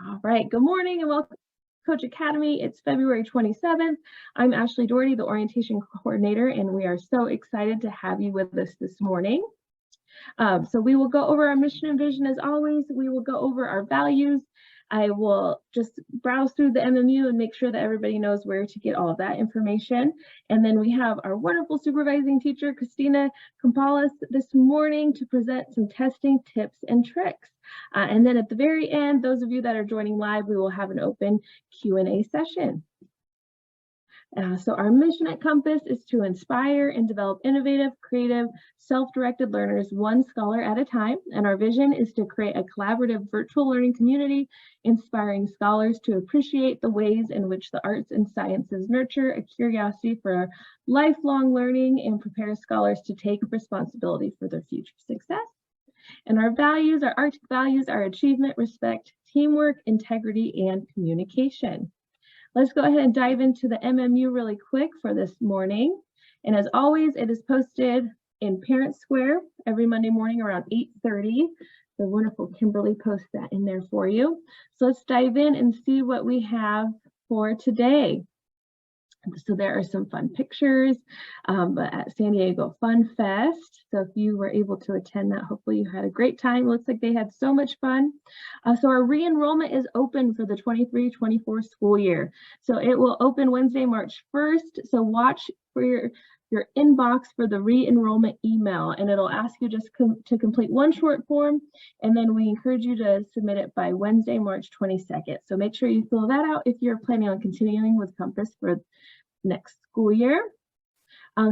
All right, good morning and welcome to Coach Academy. It's February 27th. I'm Ashley Doherty, the orientation coordinator, and we are so excited to have you with us this morning. So we will go over our mission and vision as always. We will go over our values. I will just browse through the MMU and make sure that everybody knows where to get all of that information. And then we have our wonderful supervising teacher, Christina Campales, this morning to present some testing tips and tricks. And then at the very end, those of you that are joining live, we will have an open Q&A session. So our mission at Compass is to inspire and develop innovative, creative, self-directed learners one scholar at a time. And our vision is to create a collaborative virtual learning community, inspiring scholars to appreciate the ways in which the arts and sciences nurture a curiosity for lifelong learning and prepare scholars to take responsibility for their future success. And our values, our Arctic values, are achievement, respect, teamwork, integrity, and communication. Let's go ahead and dive into the MMU really quick for this morning. And as always, it is posted in Parent Square every Monday morning around 8:30. The wonderful Kimberly posts that in there for you. So let's dive in and see what we have for today. So there are some fun pictures at San Diego Fun Fest. So if you were able to attend that, hopefully you had a great time. Looks like they had so much fun. So our re-enrollment is open for the 23-24 school year. So it will open Wednesday, March 1st. So watch for your inbox for the re-enrollment email, and it'll ask you just to complete one short form, and then we encourage you to submit it by Wednesday, March 22nd. So make sure you fill that out if you're planning on continuing with Compass for next school year.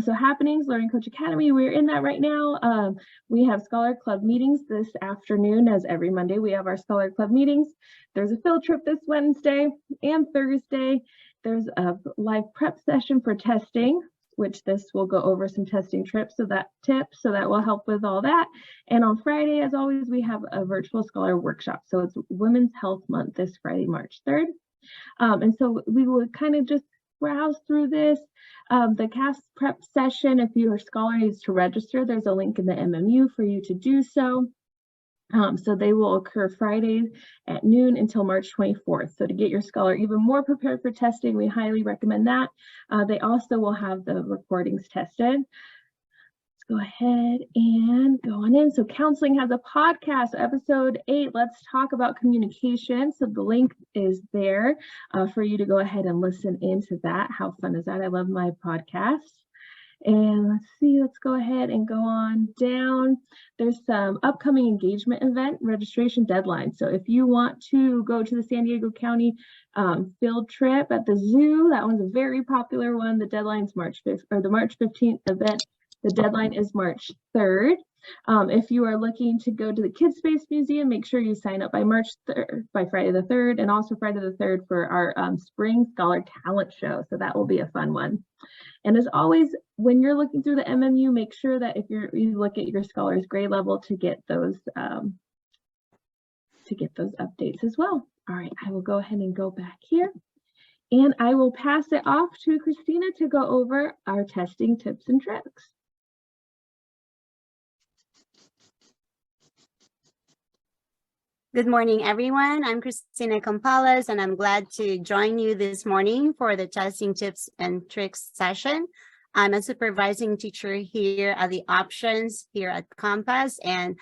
So happenings, Learning Coach Academy, we're in that right now. We have Scholar Club meetings this afternoon, as every Monday we have our Scholar Club meetings. There's a field trip this Wednesday and Thursday. There's a live prep session for testing, which this will go over some testing tips, so that will help with all that. And on Friday, as always, we have a virtual scholar workshop. So it's Women's Health Month this Friday, March 3rd. And so we will kind of just browse through this. The CAS prep session, if your scholar needs to register, there's a link in the MMU for you to do so. So they will occur Fridays at noon until March 24th. So to get your scholar even more prepared for testing, we highly recommend that. They also will have the recordings tested. Let's go ahead and go on in. So counseling has a podcast, episode 8, let's talk about communication. So the link is there for you to go ahead and listen into that. How fun is that? I love my podcast. And let's see, let's go ahead and go on down. There's some upcoming engagement event registration deadline. So if you want to go to the San Diego County field trip at the zoo, that one's a very popular one. The deadline's March 5th, or the March 15th event. The deadline is March 3rd. If you are looking to go to the Kids Space Museum, make sure you sign up by Friday the 3rd, and also Friday the 3rd for our Spring Scholar Talent Show. So that will be a fun one. And as always, when you're looking through the MMU, make sure that if you look at your scholar's grade level to get those updates as well. All right, I will go ahead and go back here, and I will pass it off to Christina to go over our testing tips and tricks. Good morning, everyone. I'm Christina Campales, and I'm glad to join you this morning for the testing tips and tricks session. I'm a supervising teacher here at the Options here at Compass, and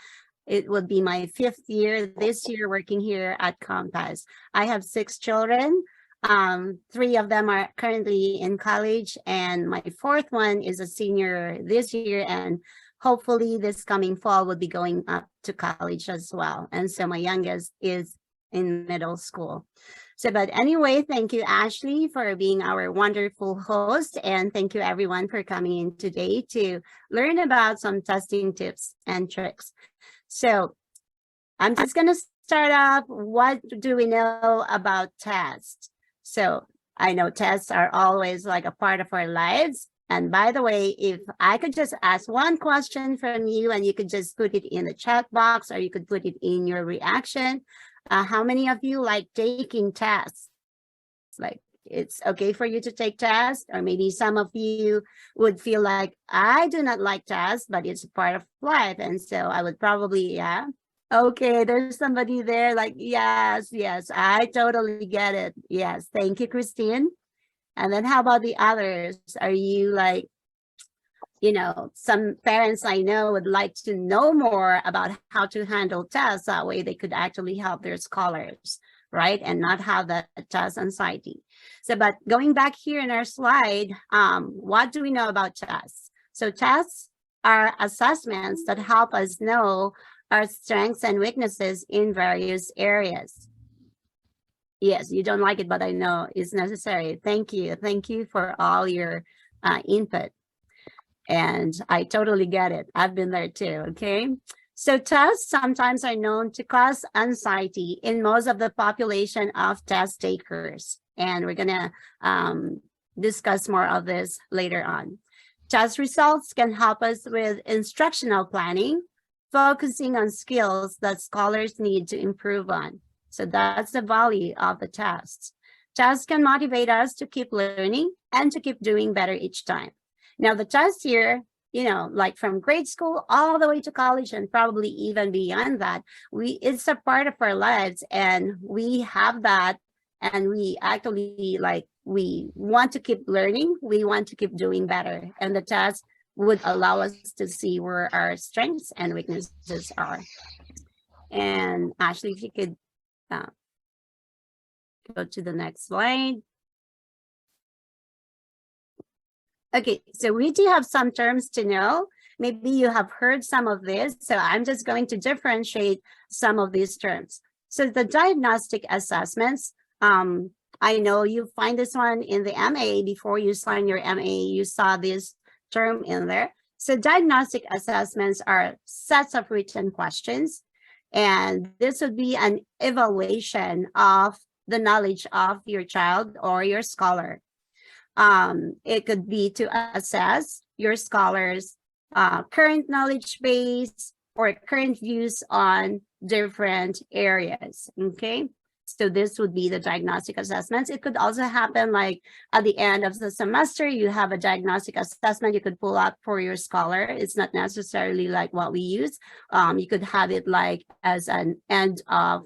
it will be my 5th year this year working here at Compass. I have 6 children. 3 of them are currently in college, and my 4th one is a senior this year, and hopefully this coming fall will be going up to college as well. And so my youngest is in middle school. So, but anyway, thank you, Ashley, for being our wonderful host. And thank you everyone for coming in today to learn about some testing tips and tricks. So I'm just gonna start off. What do we know about tests? So I know tests are always like a part of our lives. And by the way, if I could just ask one question from you, and you could just put it in the chat box, or you could put it in your reaction. How many of you like taking tests? Like, it's okay for you to take tests, or maybe some of you would feel like, I do not like tests, but it's a part of life. And so I would probably, Okay, there's somebody there like, yes, yes, I totally get it. Yes, thank you, Christine. And then how about the others? Are you like, some parents I know would like to know more about how to handle tests. That way they could actually help their scholars, right? And not have that test anxiety. So, but going back here in our slide, what do we know about tests? So tests are assessments that help us know our strengths and weaknesses in various areas. Yes, you don't like it, but I know it's necessary. Thank you. Thank you for all your input. And I totally get it. I've been there too, okay? So tests sometimes are known to cause anxiety in most of the population of test takers. And we're gonna discuss more of this later on. Test results can help us with instructional planning, focusing on skills that scholars need to improve on. So that's the value of the tests. Tests can motivate us to keep learning and to keep doing better each time. Now, the test here, like from grade school all the way to college and probably even beyond that, it's a part of our lives and we have that. And we actually we want to keep learning. We want to keep doing better. And the test would allow us to see where our strengths and weaknesses are. And Ashley, if you could go to the next slide. Okay, so we do have some terms to know. Maybe you have heard some of this, so I'm just going to differentiate some of these terms. So the diagnostic assessments, I know you find this one in the MA. Before you sign your MA, you saw this term in there. So diagnostic assessments are sets of written questions, and this would be an evaluation of the knowledge of your child or your scholar. It could be to assess your scholars' current knowledge base or current views on different areas, okay? So this would be the diagnostic assessments. It could also happen like at the end of the semester, you have a diagnostic assessment you could pull up for your scholar. It's not necessarily like what we use. You could have it like as an end of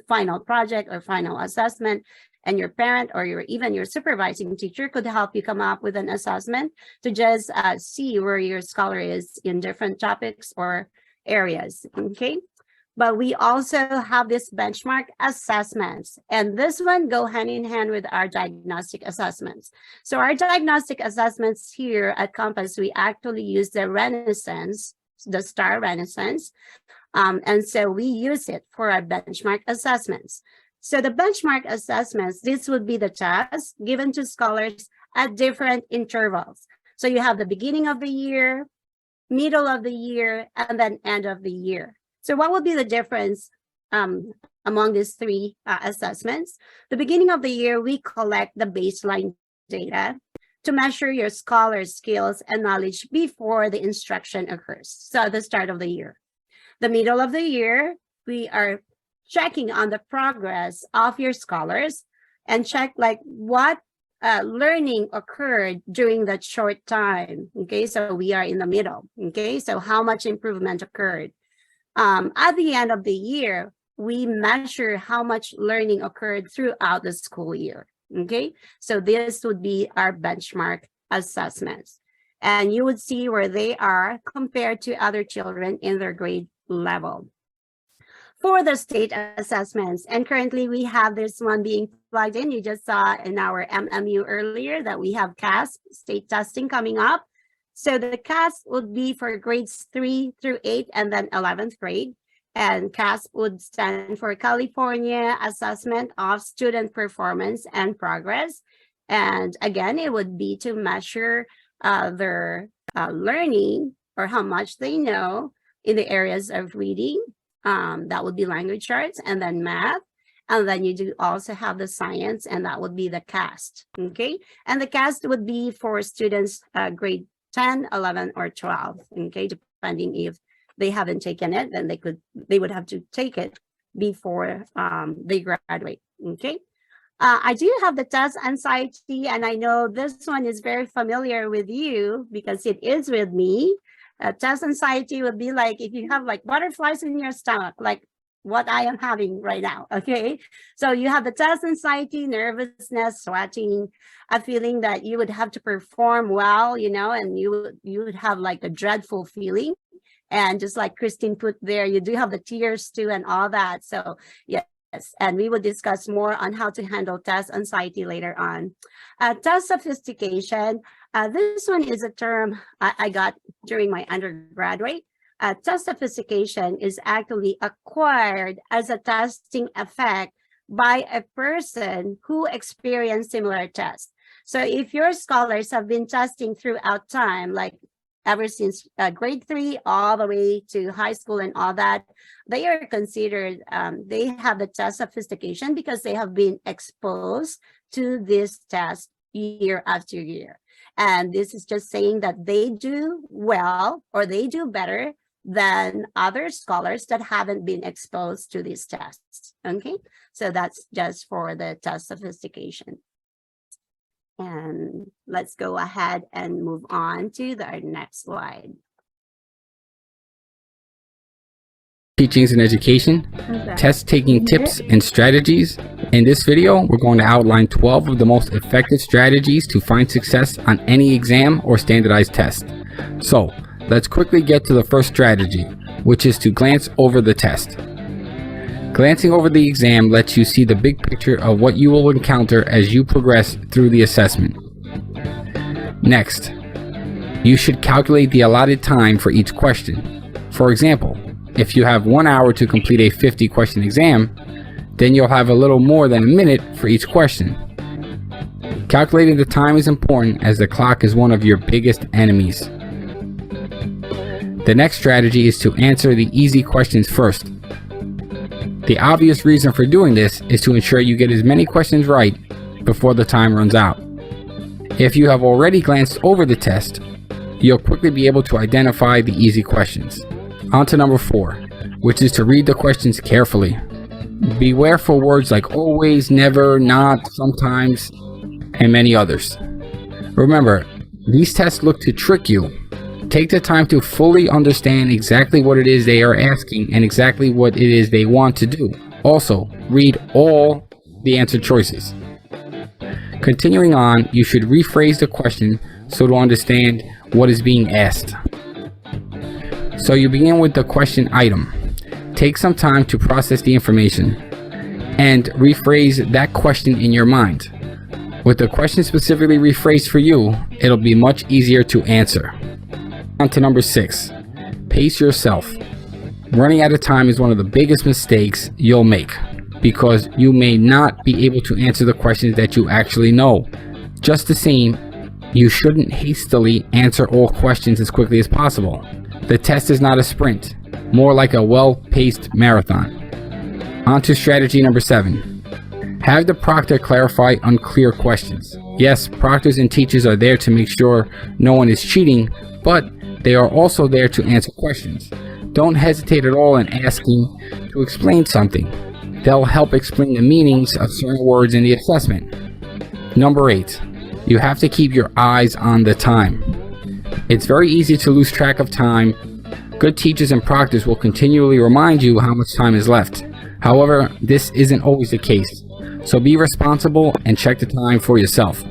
final project or final assessment. And your parent or even your supervising teacher could help you come up with an assessment to just see where your scholar is in different topics or areas, okay? But we also have this benchmark assessments, and this one go hand in hand with our diagnostic assessments. So our diagnostic assessments here at Compass, we actually use the Renaissance, the STAR Renaissance, and so we use it for our benchmark assessments. So the benchmark assessments, this would be the test given to scholars at different intervals. So you have the beginning of the year, middle of the year, and then end of the year. So what would be the difference among these three assessments? The beginning of the year, we collect the baseline data to measure your scholar's skills and knowledge before the instruction occurs. So at the start of the year. The middle of the year, we are checking on the progress of your scholars and check like what learning occurred during that short time. Okay, so we are in the middle. Okay, so how much improvement occurred? At the end of the year, we measure how much learning occurred throughout the school year. Okay, so this would be our benchmark assessments. And you would see where they are compared to other children in their grade level. For the state assessments, and currently we have this one being plugged in. You just saw in our MMU earlier that we have CASP state testing coming up. So the CASP would be for grades 3 through 8 and then 11th grade. And CASP would stand for California Assessment of Student Performance and Progress. And again, it would be to measure their learning or how much they know in the areas of reading. That would be language arts, and then math. And then you do also have the science, and that would be the CAST, okay? And the CAST would be for students grade 10, 11, or 12, okay? Depending if they haven't taken it, then they would have to take it before they graduate, okay? I do have the test anxiety, and I know this one is very familiar with you because it is with me. Test anxiety would be like if you have like butterflies in your stomach, like what I am having right now. Okay. So you have the test anxiety, nervousness, sweating, a feeling that you would have to perform well, and you would have like a dreadful feeling. And just like Christine put there, you do have the tears too and all that. So yes, and we will discuss more on how to handle test anxiety later on. Test sophistication. This one is a term I got during my undergraduate. Test sophistication is actually acquired as a testing effect by a person who experienced similar tests. So if your scholars have been testing throughout time, like ever since grade 3 all the way to high school and all that, they are considered, they have the test sophistication because they have been exposed to this test year after year. And this is just saying that they do well or they do better than other scholars that haven't been exposed to these tests. Okay, so that's just for the test sophistication. And let's go ahead and move on to our next slide. Teachings and education, test taking tips and strategies. In this video, we're going to outline 12 of the most effective strategies to find success on any exam or standardized test. So let's quickly get to the first strategy, which is to glance over the test. Glancing over the exam lets you see the big picture of what you will encounter as you progress through the assessment. Next, you should calculate the allotted time for each question. For example, if you have 1 hour to complete a 50-question exam, then you'll have a little more than a minute for each question. Calculating the time is important as the clock is one of your biggest enemies. The next strategy is to answer the easy questions first. The obvious reason for doing this is to ensure you get as many questions right before the time runs out. If you have already glanced over the test, you'll quickly be able to identify the easy questions. On to number 4, which is to read the questions carefully. Beware for words like always, never, not, sometimes, and many others. Remember, these tests look to trick you. Take the time to fully understand exactly what it is they are asking and exactly what it is they want to do. Also, read all the answer choices. Continuing on, you should rephrase the question so to understand what is being asked. So you begin with the question item. Take some time to process the information and rephrase that question in your mind. With the question specifically rephrased for you, it'll be much easier to answer. On to number 6, pace yourself. Running out of time is one of the biggest mistakes you'll make because you may not be able to answer the questions that you actually know. Just the same, you shouldn't hastily answer all questions as quickly as possible. The test is not a sprint, more like a well-paced marathon. On to strategy number 7. Have the proctor clarify unclear questions. Yes, proctors and teachers are there to make sure no one is cheating, but they are also there to answer questions. Don't hesitate at all in asking to explain something. They'll help explain the meanings of certain words in the assessment. Number 8, you have to keep your eyes on the time. It's very easy to lose track of time. Good teachers and proctors will continually remind you how much time is left. However, this isn't always the case. So be responsible and check the time for yourself.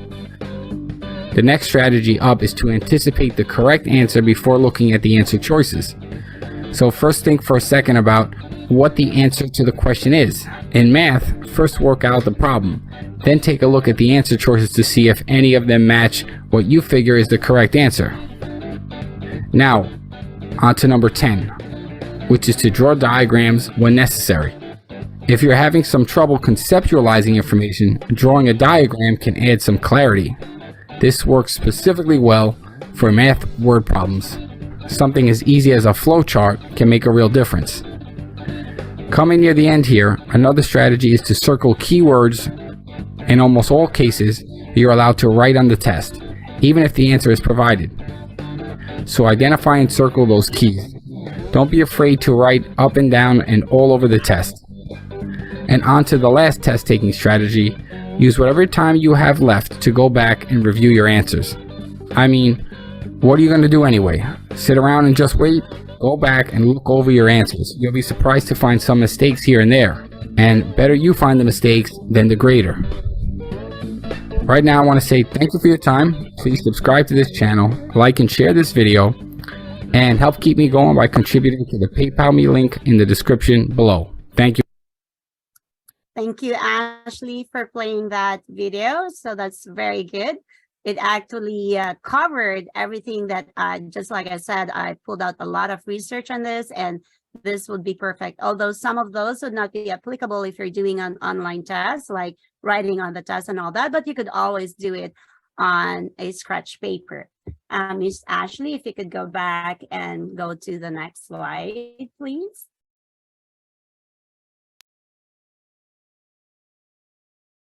The next strategy up is to anticipate the correct answer before looking at the answer choices. So first think for a second about what the answer to the question is. In math, first work out the problem, then take a look at the answer choices to see if any of them match what you figure is the correct answer. Now, on to number 10, which is to draw diagrams when necessary. If you're having some trouble conceptualizing information, drawing a diagram can add some clarity. This works specifically well for math word problems. Something as easy as a flowchart can make a real difference. Coming near the end here, another strategy is to circle keywords. In almost all cases, you're allowed to write on the test, even if the answer is provided. So identify and circle those keys. Don't be afraid to write up and down and all over the test. And on to the last test taking strategy. Use whatever time you have left to go back and review your answers. I mean, What are you going to do anyway? Sit around and just wait? Go back and look over your answers. You'll be surprised to find some mistakes here and there. And better you find the mistakes than the grader. Right now, I want to say thank you for your time. Please subscribe to this channel, like and share this video, and help keep me going by contributing to the PayPal me link in the description below. Thank you. Thank you, Ashley, for playing that video. So that's very good. It actually covered everything that just like I said, I pulled out a lot of research on this, and this would be perfect. Although some of those would not be applicable if you're doing an online test, like writing on the test and all that, but you could always do it on a scratch paper. Miss Ashley, if you could go back and go to the next slide, please.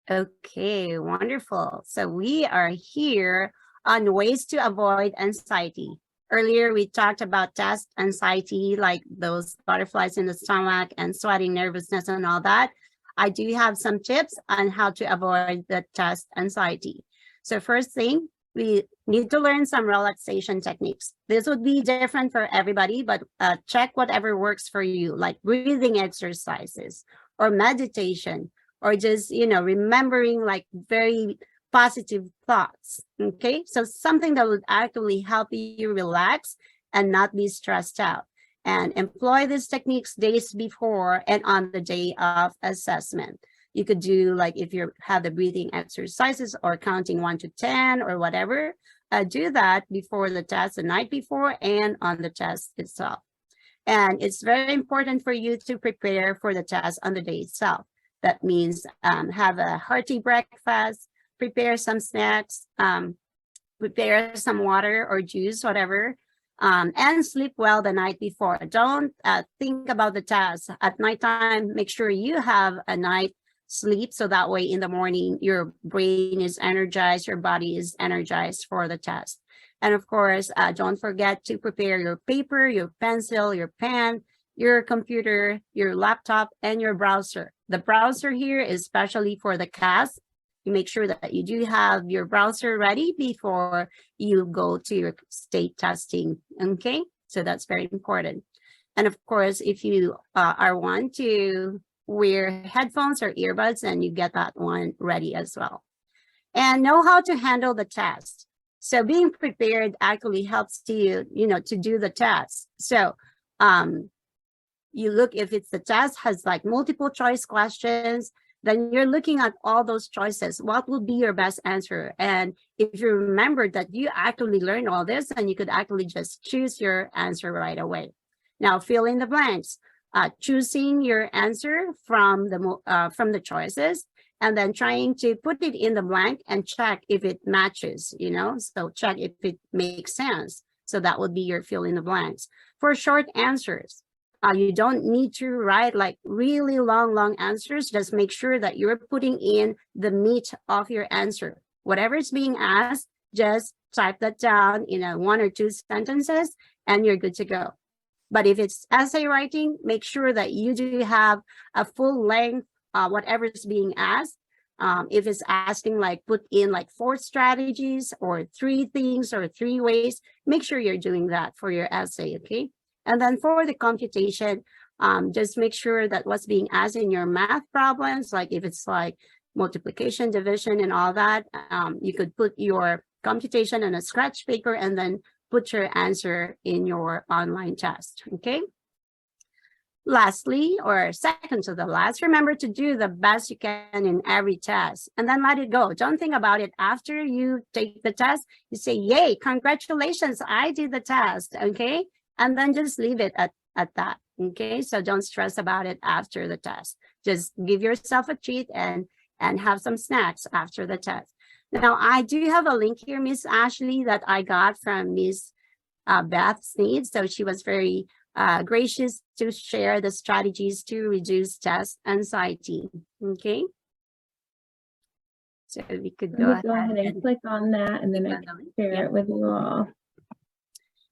Okay, wonderful. So we are here on ways to avoid anxiety. Earlier, we talked about test anxiety, like those butterflies in the stomach and sweating nervousness and all that. I do have some tips on how to avoid the test anxiety. So first thing, we need to learn some relaxation techniques. This would be different for everybody, but check whatever works for you, like breathing exercises or meditation, or just, remembering like very positive thoughts. Okay, so something that would actually help you relax and not be stressed out. And employ these techniques days before and on the day of assessment. You could do, like, if you have the breathing exercises or counting 1 to 10 or whatever, do that before the test, the night before, and on the test itself. And it's very important for you to prepare for the test on the day itself. That means have a hearty breakfast, prepare some snacks, prepare some water or juice, whatever, and sleep well the night before. Don't think about the test at nighttime. Make sure you have a night sleep, so that way in the morning your brain is energized, your body is energized for the test. And of course, don't forget to prepare your paper, your pencil, your pen, your computer, your laptop, and your browser. The browser here is especially for the CAS. You make sure that you do have your browser ready before you go to your state testing. Okay, so that's very important. And of course, if you are one to wear headphones or earbuds, and you get that one ready as well. And know how to handle the test. So being prepared actually helps you, to do the test. So you look, if it's the test has like multiple choice questions, then you're looking at all those choices. What would be your best answer? And if you remember that you actually learned all this, and you could actually just choose your answer right away. Now, fill in the blanks, choosing your answer from the choices, and then trying to put it in the blank and check if it matches, so check if it makes sense. So that would be your fill in the blanks. For short answers, you don't need to write like really long answers. Just make sure that you're putting in the meat of your answer. Whatever is being asked, just type that down in 1 or 2 sentences, and you're good to go. But if it's essay writing, make sure that you do have a full length, whatever is being asked. If it's asking, like, put in like 4 strategies or 3 things or 3 ways, make sure you're doing that for your essay, okay? And then for the computation, just make sure that what's being asked in your math problems, like if it's like multiplication, division, and all that, you could put your computation on a scratch paper and then put your answer in your online test, okay? Lastly, or second to the last, remember to do the best you can in every test, and then let it go. Don't think about it after you take the test. You say, yay, congratulations, I did the test, okay? And then just leave it at that, okay? So don't stress about it after the test. Just give yourself a treat and have some snacks after the test. Now, I do have a link here, Miss Ashley, that I got from Miss Beth Sneed. So she was very gracious to share the strategies to reduce test anxiety, okay? So we could go ahead and click on that, and then I can share it with you all.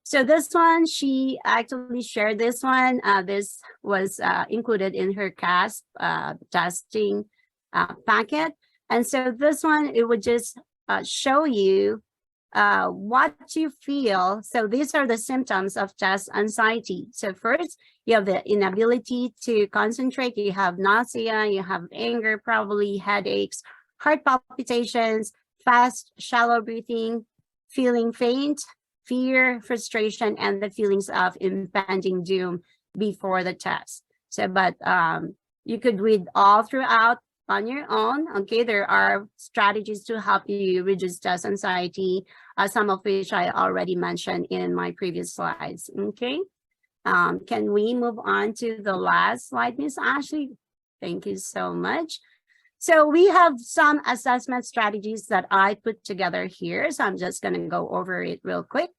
So this one, she actually shared this one. This was included in her CAS testing packet. And so this one, it would just show you what you feel. So these are the symptoms of test anxiety. So first, you have the inability to concentrate, you have nausea, you have anger, probably headaches, heart palpitations, fast, shallow breathing, feeling faint, fear, frustration, and the feelings of impending doom before the test. So, but you could read all throughout on your own. Okay, there are strategies to help you reduce test anxiety, some of which I already mentioned in my previous slides. Okay, can we move on to the last slide, Miss Ashley? Thank you so much. So we have some assessment strategies that I put together here. So I'm just going to go over it real quick.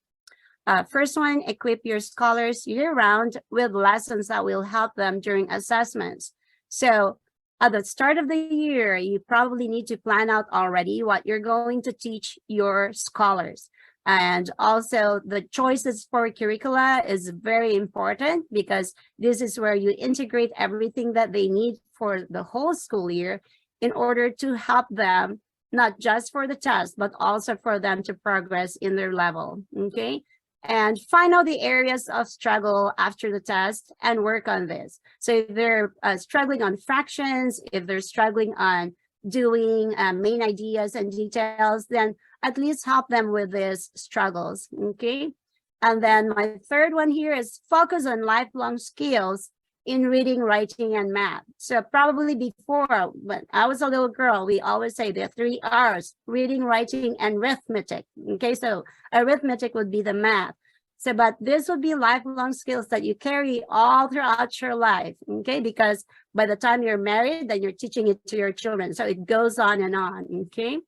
First one, equip your scholars year-round with lessons that will help them during assessments. So at the start of the year, you probably need to plan out already what you're going to teach your scholars. And also the choices for curricula is very important because this is where you integrate everything that they need for the whole school year in order to help them, not just for the test, but also for them to progress in their level, okay? And find out the areas of struggle after the test and work on this. So if they're struggling on fractions, if they're struggling on doing main ideas and details, then at least help them with these struggles, okay? And then my third one here is focus on lifelong skills in reading, writing, and math. So probably before, when I was a little girl, we always say the 3 R's, reading, writing, and arithmetic. Okay, so arithmetic would be the math. So, but this would be lifelong skills that you carry all throughout your life, okay? Because by the time you're married, then you're teaching it to your children. So it goes on and on, okay?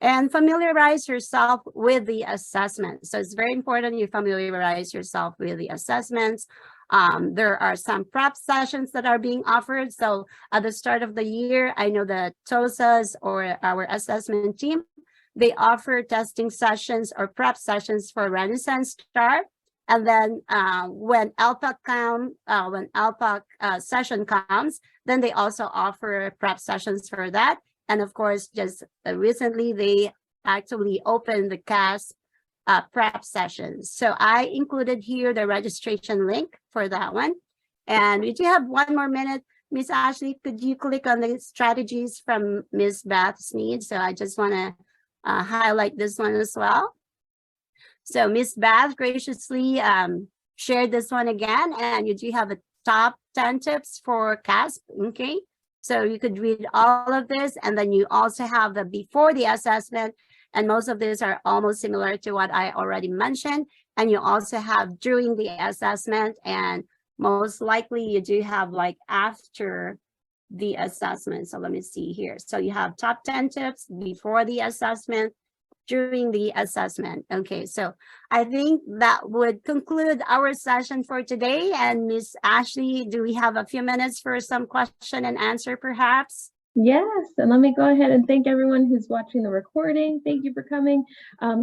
And familiarize yourself with the assessment. So it's very important you familiarize yourself with the assessments. There are some prep sessions that are being offered. So at the start of the year, I know that TOSAs or our assessment team, they offer testing sessions or prep sessions for Renaissance Star. And then when LPAC session comes, then they also offer prep sessions for that. And of course, just recently, they actually opened the CAS prep sessions. So I included here the registration link for that one. And we do have 1 more minute. Miss Ashley, could you click on the strategies from Miss Beth Sneed? So I just want to highlight this one as well. So Miss Beth graciously shared this one again, and you do have a top 10 tips for CASP, okay? So you could read all of this, and then you also have the before the assessment, and most of these are almost similar to what I already mentioned. And you also have during the assessment, and most likely you do have like after the assessment. So let me see here. So you have top 10 tips before the assessment, during the assessment. Okay, so I think that would conclude our session for today. And Miss Ashley, do we have a few minutes for some question and answer perhaps? Yes, and let me go ahead and thank everyone who's watching the recording. Thank you for coming.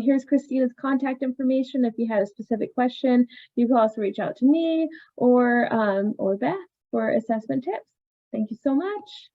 Here's Christina's contact information. If you had a specific question, you can also reach out to me or Beth for assessment tips. Thank you so much.